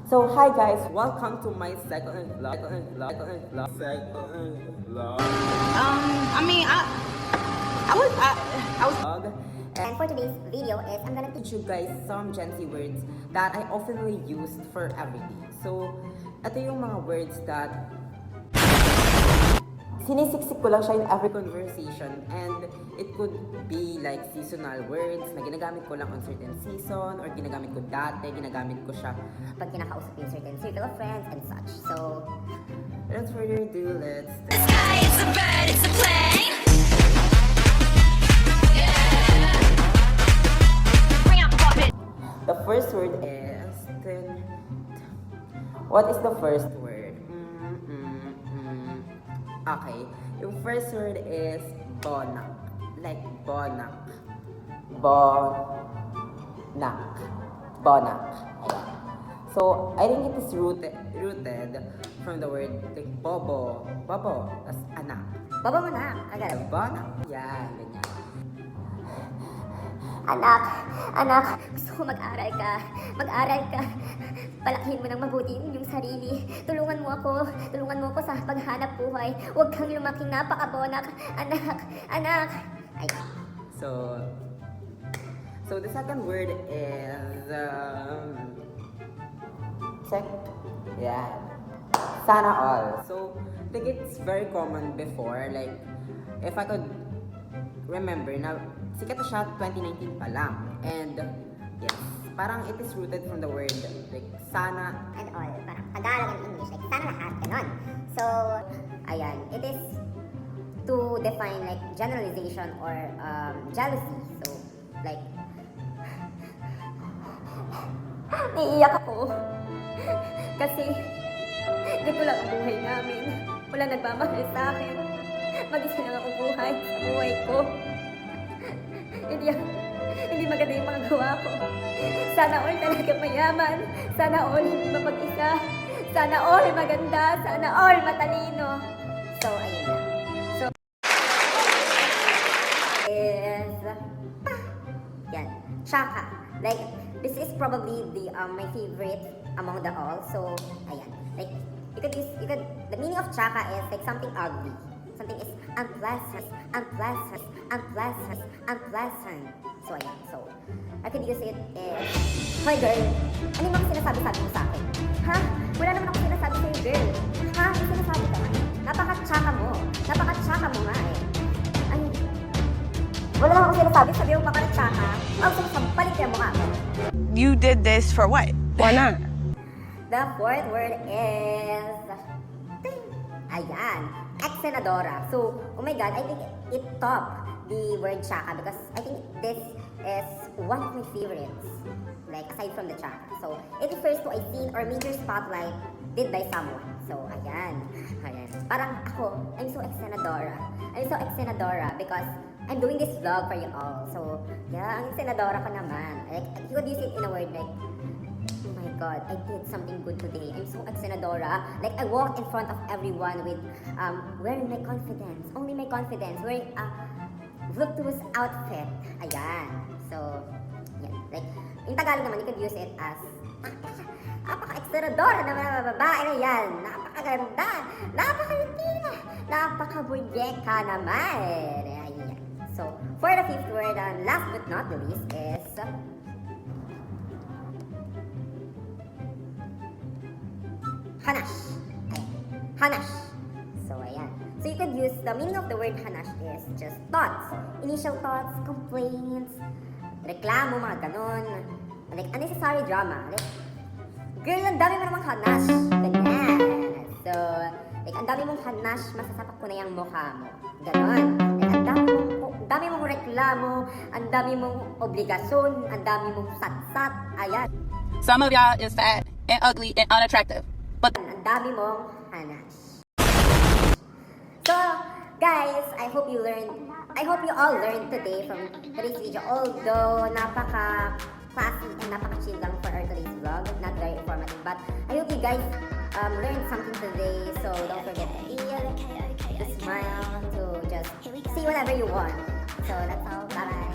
So hi guys, welcome to my second vlog. And for today's video is I'm gonna Teach you guys some Gen Z words that I oftenly used for everyday. So, ito yung mga words that sinisiksik ko lang siya in every conversation, and it could be like seasonal words na ginagamit ko lang on certain season or ginagamit ko dati, ginagamit ko siya pag kinakausap yung certain circle of friends and such. So, without further ado, let's The sky, it's a bird, it's a plane. The first word is... What is the first word? Okay. Yung first word is bonak. Like bonak. Bonak. Bonak. Ayan. So, I think it is rooted from the word like bobo. Bobo. As anak. baba mo na, agad. Bonak. Yan. Ganyan. Anak, gusto ko mag-aral ka. Palakihin mo ng mabuti yung sarili. Tulungan mo ako sa paghanap buhay. Huwag kang lumaking napakabonak. Anak. Ay, So the second word is check. Yeah. Sana all. So I think it's very common before. Like if I could remember na sikat na siya 2019 pa lang. And yes, parang it is rooted from the word like sana. and all. Parang Tagalog and English. Like, sana lahat. Ganon. So, ayan. It is to define like generalization or jealousy. So, like, naiiyak ako. Kasi, ganito lang ang buhay namin. Wala nagmamahal sa akin. Mag-isa lang ako buhay sa buhay ko. Hindi maganda yung mga gawa ko. Sana all talaga mayaman. Sana all hindi mapag-isa. Sana all maganda. Sana all matalino. So, ayun na. So, is... Yan. Shaka. Like, this is probably my favorite among the all. So, ayan. Like, the meaning of chaka is like something ugly. Something is unpleasant. So, ayan. So, I could use it as, Hoy girl, ano yung mga sinasabi-sabi mo sa akin? Ha? Wala naman ako sinasabi sa'yo, girl. Ha? May sinasabi ka nga. Napaka-tsaka mo nga eh. Ay, wala naman ako sinasabi. Sabi mo baka na-tsaka. Ang sampalit ka mo nga. You did this for what? Why not? The fourth word is... Ayan. Ex-senadora. So, oh my God, I think it topped the word chaka because I think this is one of my favorites. Like, aside from the chaka. So, it refers to a scene or major spotlight did by someone. So, ayan. Parang ako, I'm so ex-senadora because I'm doing this vlog for you all. So, yeah, ang senadora ko naman. Like, you could use it in a word like, oh my God, I did something good today. I'm so ex-senadora. Like, I walked in front of everyone with wearing my confidence. Only my confidence. Wearing a voluptuous outfit. Ayan. So, yan. Like, in Tagalog naman, you could use it as napaka-ex-senadora naman ang babae na yan. Napakaganda. Napaka-latina. Napaka-bunyeka naman. Ayan. So, for the fifth word, and last but not the least is... Hanash. Ayan. Hanash. So, ayan. So, you could use, the meaning of the word hanash is just thoughts. Initial thoughts, complaints, reklamo, mga ganon. Like, unnecessary drama. Like, girl, ang dami mo namang hanash. Ganyan. So, like, ang dami mong hanash, masasapak ko na yung mukha mo. Ganon. Like, ang dami mong reklamo, ang dami mong obligasyon, ang dami mong satsat. Ayan. Some of y'all is fat and ugly and unattractive. But Ang dami mong hanash. So, guys, I hope you all learned today from today's video. Although, napaka-classy and napaka-chill lang for our today's vlog. Not very informative. But, I hope you guys learned something today. So, don't forget to eat, to smile, to just see whatever you want. So, that's all. Bye-bye.